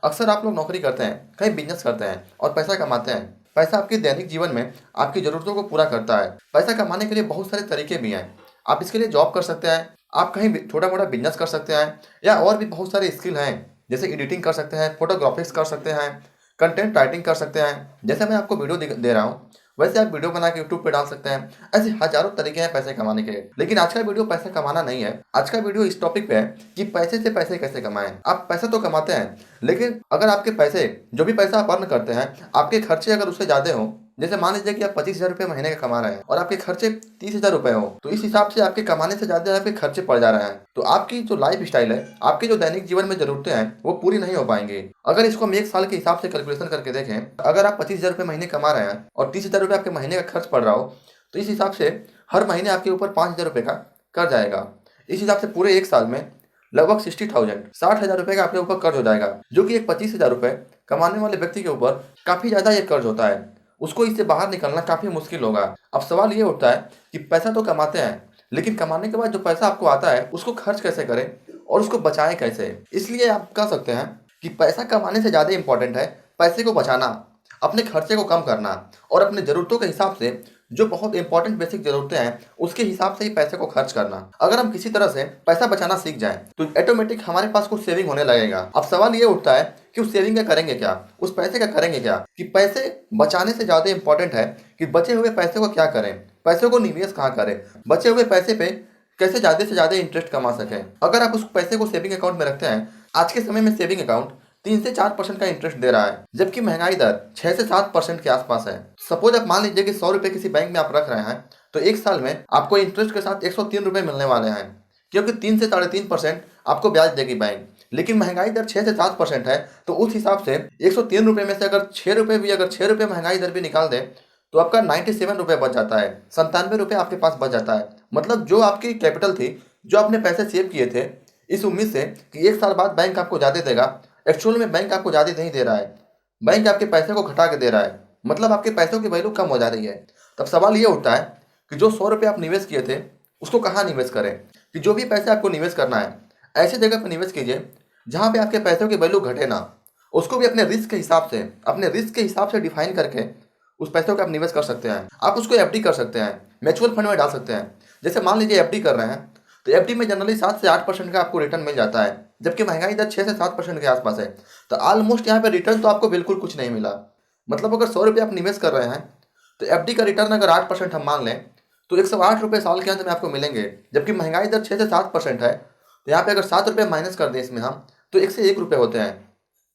अक्सर आप लोग नौकरी करते हैं, कहीं बिजनेस करते हैं और पैसा कमाते हैं। पैसा आपके दैनिक जीवन में आपकी ज़रूरतों को पूरा करता है। पैसा कमाने के लिए बहुत सारे तरीके भी हैं। आप इसके लिए जॉब कर सकते हैं, आप कहीं भी छोटा-मोटा बिजनेस कर सकते हैं या और भी बहुत सारे स्किल हैं, जैसे एडिटिंग कर सकते हैं, फोटोग्राफिक्स कर सकते हैं, कंटेंट राइटिंग कर सकते हैं। जैसे मैं आपको वीडियो दे रहा हूँ, वैसे आप वीडियो बना के यूट्यूब पे डाल सकते हैं। ऐसे हज़ारों तरीके हैं पैसे कमाने के। लेकिन आज का वीडियो पैसा कमाना नहीं है। आज का वीडियो इस टॉपिक पे है कि पैसे से पैसे कैसे कमाएँ। आप पैसा तो कमाते हैं, लेकिन अगर आपके पैसे जो भी पैसा आप अर्न करते हैं, आपके खर्चे अगर उससे ज़्यादा हों, जैसे मान लीजिए कि आप 25,000 रुपये महीने का कमा रहे हैं और आपके खर्चे 30,000 रुपये हों, तो इस हिसाब से आपके कमाने से ज़्यादा आपके खर्चे पड़ जा रहे हैं। तो आपकी जो लाइफ स्टाइल है, आपकी जो दैनिक जीवन में ज़रूरतें हैं, वो पूरी नहीं हो पाएँगी। अगर इसको हम 1 साल के हिसाब से कैलकुलेशन करके देखें, अगर आप 25,000 रुपये महीने कमा रहे हैं और 30,000 रुपये आपके महीने का खर्च पड़ रहा हो, तो इस हिसाब से हर महीने आपके ऊपर 5,000 रुपये का कर्ज आएगा। इस हिसाब से पूरे 1 साल में लगभग 60,000 रुपये का आपके ऊपर कर्ज हो जाएगा, जो कि एक 25,000 रुपये कमाने वाले व्यक्ति के ऊपर काफ़ी ज़्यादा ये कर्ज होता है। उसको इससे बाहर निकलना काफ़ी मुश्किल होगा। अब सवाल ये उठता है कि पैसा तो कमाते हैं, लेकिन कमाने के बाद जो पैसा आपको आता है, उसको खर्च कैसे करें और उसको बचाएँ कैसे? इसलिए आप कह सकते हैं कि पैसा कमाने से ज़्यादा इम्पोर्टेंट है पैसे को बचाना, अपने खर्चे को कम करना और अपनी ज़रूरतों के हिसाब से जो बहुत इंपॉर्टेंट बेसिक ज़रूरतें हैं, उसके हिसाब से ही पैसे को खर्च करना। अगर हम किसी तरह से पैसा बचाना सीख जाएँ, तो ऑटोमेटिक हमारे पास कुछ सेविंग होने लगेगा। अब सवाल ये उठता है कि उस सेविंग का करेंगे क्या? उस पैसे का करेंगे क्या? कि पैसे बचाने से ज़्यादा इम्पोर्टेंट है कि बचे हुए पैसे को क्या करें? पैसे को निवेश कहाँ करें? बचे हुए पैसे पे कैसे ज़्यादा से ज़्यादा इंटरेस्ट कमा सकें? अगर आप उस पैसे को सेविंग अकाउंट में रखते हैं, आज के समय में सेविंग अकाउंट 3 से 4% का इंटरेस्ट दे रहा है, जबकि महंगाई दर 6 से 7% के आसपास है। सपोज आप मान लीजिए कि 100 रुपये किसी बैंक में आप रख रहे हैं, तो 1 साल में आपको इंटरेस्ट के साथ 103 रुपये मिलने वाले हैं, क्योंकि 3 से 3.5% आपको ब्याज देगी बैंक। लेकिन महंगाई दर 6 से 7% है, तो उस हिसाब से 103 रुपये में से अगर 6 रुपये महंगाई दर भी निकाल दें, तो आपका 97 रुपये बच जाता है, 97 रुपये आपके पास बच जाता है। मतलब जो आपकी कैपिटल थी, जो आपने पैसे सेव किए थे, इस उम्मीद से कि 1 साल बाद बैंक आपको ज़्यादा देगा, एक्चुअल में बैंक आपको ज़्यादा नहीं दे रहा है। बैंक आपके पैसे को घटा के दे रहा है, मतलब आपके पैसों की वैल्यू कम हो जा रही है। तब सवाल ये उठता है कि जो 100 रुपये आप निवेश किए थे, उसको कहाँ निवेश करें? कि जो भी पैसे आपको निवेश करना है, ऐसी जगह पर निवेश कीजिए जहाँ पे आपके पैसों की वैल्यू घटे ना। उसको भी अपने रिस्क के हिसाब से डिफाइन करके उस पैसों का आप निवेश कर सकते हैं। आप उसको एफडी कर सकते हैं, म्यूचुअल फंड में डाल सकते हैं। जैसे मान लीजिए एफडी कर रहे हैं, तो एफडी में जनरली 7 से 8% का आपको रिटर्न मिल जाता है, जबकि महंगाई दर 6 से 7% के आसपास है। तो ऑलमोस्ट यहाँ पे रिटर्न तो आपको बिल्कुल कुछ नहीं मिला। मतलब अगर 100 रुपये आप निवेश कर रहे हैं, तो एफडी का रिटर्न अगर 8% हम मान लें, तो 108 रुपये साल के अंत में आपको मिलेंगे, जबकि महंगाई दर 6 से 7% है। तो यहाँ पे अगर 7 रुपये माइनस कर दें इसमें हम, तो 101 रुपये होते हैं।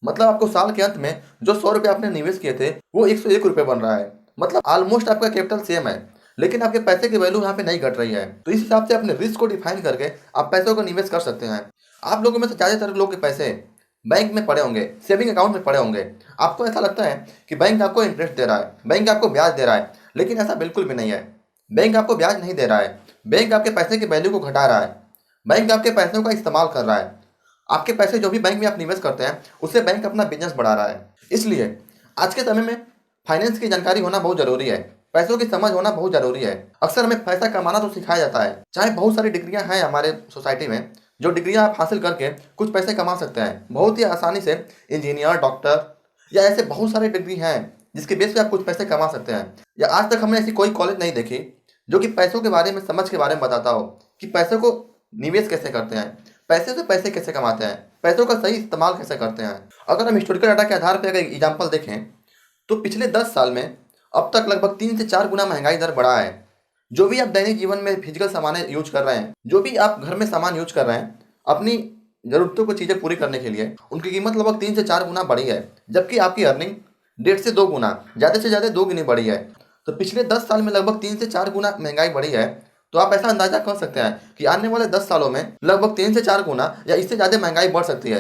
मतलब आपको साल के अंत में जो 100 रुपये आपने निवेश किए थे, वो 101 रुपये बन रहा है। मतलब ऑलमोस्ट आपका कैपिटल सेम है, लेकिन आपके पैसे की वैल्यू यहाँ पे नहीं घट रही है। तो इस हिसाब से अपने रिस्क को डिफाइन करके आप पैसों को निवेश कर सकते हैं। आप लोगों में से ज़्यादातर लोग के पैसे बैंक में पड़े होंगे, सेविंग अकाउंट में पड़े होंगे। आपको ऐसा लगता है कि बैंक आपको इंटरेस्ट दे रहा है, बैंक आपको ब्याज दे रहा है, लेकिन ऐसा बिल्कुल भी नहीं है। बैंक आपको ब्याज नहीं दे रहा है, बैंक आपके पैसे की वैल्यू को घटा रहा है। बैंक आपके पैसों का इस्तेमाल कर रहा है। आपके पैसे जो भी बैंक में आप निवेश करते हैं, उससे बैंक अपना बिजनेस बढ़ा रहा है। इसलिए आज के समय में फाइनेंस की जानकारी होना बहुत ज़रूरी है, पैसों की समझ होना बहुत ज़रूरी है। अक्सर हमें पैसा कमाना तो सिखाया जाता है, चाहे बहुत सारी डिग्रियां हैं हमारे सोसाइटी में, जो डिग्रियां आप हासिल करके कुछ पैसे कमा सकते हैं बहुत ही आसानी से। इंजीनियर, डॉक्टर या ऐसे बहुत सारे डिग्री हैं जिसके बेस पे आप कुछ पैसे कमा सकते हैं। या आज तक हमने ऐसी कोई कॉलेज नहीं देखी जो कि पैसों के बारे में, समझ के बारे में बताता हो कि पैसों को निवेश कैसे करते हैं, पैसे से पैसे कैसे कमाते हैं, पैसों का सही इस्तेमाल कैसे करते हैं। अगर हम हिस्टोरिकल डाटा के आधार पर अगर एग्जाम्पल देखें, तो पिछले 10 साल में अब तक लगभग 3 से 4 गुना महंगाई दर बढ़ा है। जो भी आप दैनिक जीवन में फिजिकल सामान यूज कर रहे हैं, जो भी आप घर में सामान यूज कर रहे हैं अपनी ज़रूरतों को चीज़ें पूरी करने के लिए, उनकी कीमत लगभग 3 से 4 गुना बढ़ी है, जबकि आपकी अर्निंग 1.5 से 2 गुना, ज़्यादा से ज़्यादा 2 गुनी बढ़ी है। तो पिछले 10 साल में लगभग 3 से 4 गुना महंगाई बढ़ी है। तो आप ऐसा अंदाजा कर सकते हैं कि आने वाले 10 सालों में लगभग 3 से 4 गुना या इससे ज़्यादा महंगाई बढ़ सकती है।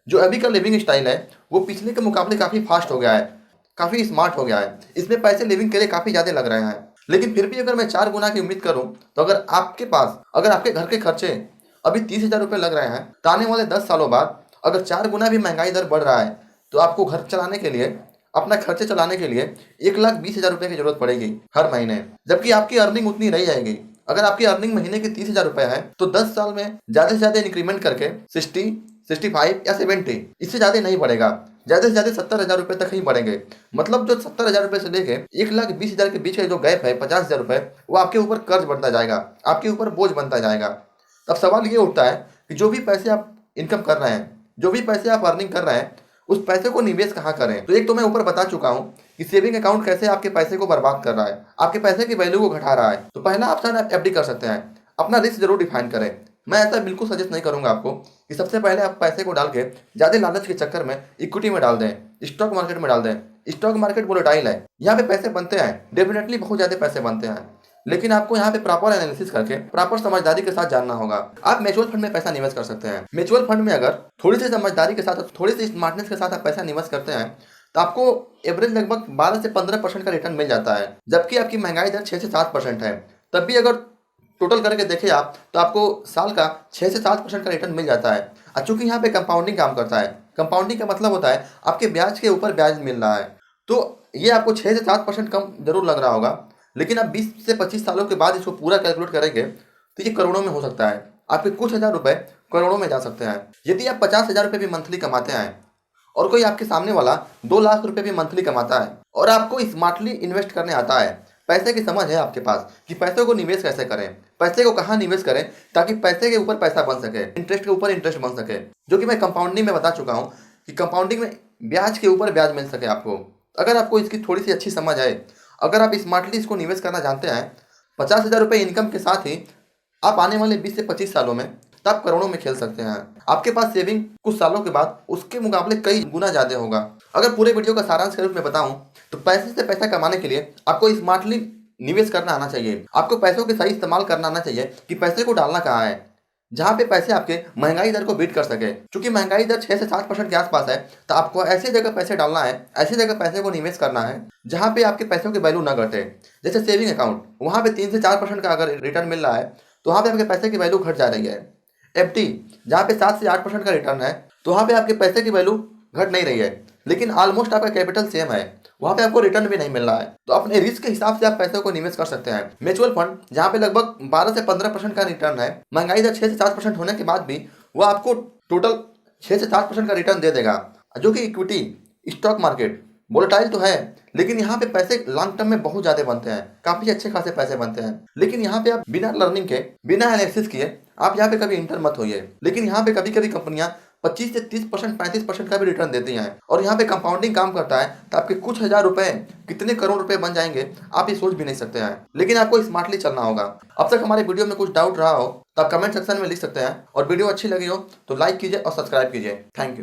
जो अभी का लिविंग स्टाइल है, वो पिछले के मुकाबले काफ़ी फास्ट हो गया है, काफ़ी स्मार्ट हो गया है। इसमें पैसे लिविंग के लिए काफ़ी ज़्यादा लग रहे हैं। लेकिन फिर भी अगर मैं 4 गुना की उम्मीद करूं, तो अगर आपके घर के खर्चे अभी 30,000 रुपये लग रहे हैं, तो आने वाले 10 सालों बाद अगर 4 गुना भी महंगाई दर बढ़ रहा है, तो आपको घर चलाने के लिए, अपना खर्चे चलाने के लिए 1,20,000 रुपये की जरूरत पड़ेगी हर महीने, जबकि आपकी अर्निंग उतनी रही जाएगी। अगर आपकी अर्निंग महीने की 30,000 रुपए है तो 10 साल में ज्यादा से ज्यादा इंक्रीमेंट करके 60, 65 या 70, इससे ज्यादा नहीं बढ़ेगा। ज्यादा से ज्यादा 70,000 रुपए तक ही बढ़ेंगे। मतलब जो 70,000 रुपए से लेके 1,20,000 के बीच का जो गैप है 50,000 रुपए, वो आपके ऊपर कर्ज बनता जाएगा, आपके ऊपर बोझ बनता जाएगा। तब सवाल ये उठता है कि जो भी पैसे आप इनकम कर रहे हैं, जो भी पैसे आप अर्निंग कर रहे हैं, उस पैसे को निवेश कहाँ करें। तो एक तो मैं ऊपर बता चुका हूँ कि सेविंग अकाउंट कैसे आपके पैसे को बर्बाद कर रहा है, आपके पैसे की वैल्यू को घटा रहा है। तो पहला ऑप्शन आप एफडी कर सकते हैं। अपना रिस्क जरूर डिफाइन करें। मैं ऐसा बिल्कुल सजेस्ट नहीं करूंगा आपको कि सबसे पहले आप पैसे को डाल के ज्यादा लालच के चक्कर में इक्विटी में डाल दें, स्टॉक मार्केट में डाल दें। स्टॉक मार्केट वोलेटाइल है, यहाँ पे पैसे बनते हैं, डेफिनेटली बहुत ज्यादा पैसे बनते हैं, लेकिन आपको यहाँ पे प्रॉपर एनालिसिस करके प्रॉपर समझदारी के साथ जानना होगा। आप म्यूचुअल फंड में पैसा निवेश कर सकते हैं। म्यूचुअल फंड में अगर थोड़ी सी समझदारी के साथ, थोड़ी सी स्मार्टनेस के साथ आप पैसा निवेश करते हैं तो आपको एवरेज लगभग 12 से 15% का रिटर्न मिल जाता है, जबकि आपकी महंगाई दर 6 से 7% है। तब भी अगर टोटल करके देखें आप तो आपको साल का 6 से 7% का रिटर्न मिल जाता है। और चूंकि यहाँ पे कंपाउंडिंग काम करता है, कंपाउंडिंग का मतलब होता है आपके ब्याज के ऊपर ब्याज मिल रहा है। तो ये आपको 6 से 7% कम जरूर लग रहा होगा, लेकिन आप 20 से 25 सालों के बाद इसको पूरा कैलकुलेट करेंगे तो ये करोड़ों में हो सकता है। आपके कुछ हजार रुपए करोड़ों में जा सकते हैं। यदि आप 50,000 रुपये भी मंथली कमाते हैं और कोई आपके सामने वाला 2 लाख रुपए भी मंथली कमाता है और आपको स्मार्टली इन्वेस्ट करने आता है, पैसे की समझ है आपके पास कि पैसे को निवेश कैसे करें, पैसे को कहाँ निवेश करें ताकि पैसे के ऊपर पैसा बन सके, इंटरेस्ट के ऊपर इंटरेस्ट बन सके, जो कि मैं कंपाउंडिंग में बता चुका हूँ कि कंपाउंडिंग में ब्याज के ऊपर ब्याज मिल सके आपको। अगर आपको इसकी थोड़ी सी अच्छी समझ है, अगर आप स्मार्टली इसको निवेश करना जानते हैं, 50,000 रुपये इनकम के साथ ही आप आने वाले 20 से 25 सालों में तब करोड़ों में खेल सकते हैं। आपके पास सेविंग कुछ सालों के बाद उसके मुकाबले कई गुना ज्यादा होगा। अगर पूरे वीडियो का सारांश के रूप में बताऊं तो पैसे से पैसा कमाने के लिए आपको स्मार्टली निवेश करना आना चाहिए। आपको पैसों के सही इस्तेमाल करना आना चाहिए कि पैसे को डालना कहाँ है, जहाँ पे पैसे आपके महंगाई दर को बीट कर सके। क्योंकि महंगाई दर 6 से 7% के आसपास है, तो आपको ऐसी जगह पैसे डालना है, ऐसी जगह पैसे को निवेश करना है जहाँ पे आपके पैसों की वैल्यू ना घटे। जैसे सेविंग अकाउंट, वहाँ पे 3 से 4% का अगर रिटर्न मिल रहा है तो वहाँ पे आपके पैसे की वैल्यू घट जा रही है। एफडी जहाँ पे 7 से 8% का रिटर्न है तो वहाँ पे आपके पैसे की वैल्यू घट नहीं रही है, लेकिन ऑलमोस्ट आपका कैपिटल सेम है, वहाँ पे आपको रिटर्न भी नहीं मिल रहा है। तो अपने रिस्क के हिसाब से आप पैसे को निवेश कर सकते हैं। म्यूचुअल फंड जहाँ पे लगभग 12 से 15% का रिटर्न है, महंगाई दर 6 से 7% होने के बाद भी वो आपको टोटल 6 से 7% का रिटर्न दे देगा। जो कि इक्विटी, स्टॉक मार्केट वोलेटाइल तो है, लेकिन यहाँ पे पैसे लॉन्ग टर्म में बहुत ज्यादा बनते हैं, काफी अच्छे खासे पैसे बनते हैं। लेकिन यहाँ पे आप बिना लर्निंग के, बिना एनालिसिस किए आप यहाँ पे कभी इंटर मत होइए। लेकिन यहाँ पे कभी कभी कंपनियां 25 से 30%, 35% का भी रिटर्न देती हैं और यहाँ पे कंपाउंडिंग काम करता है, तो आपके कुछ हजार रुपए कितने करोड़ रुपए बन जाएंगे आप ये सोच भी नहीं सकते हैं। लेकिन आपको स्मार्टली चलना होगा। अब तक हमारे वीडियो में कुछ डाउट रहा हो तो आप कमेंट सेक्शन में लिख सकते हैं, और वीडियो अच्छी लगी हो तो लाइक कीजिए और सब्सक्राइब कीजिए। Thank you.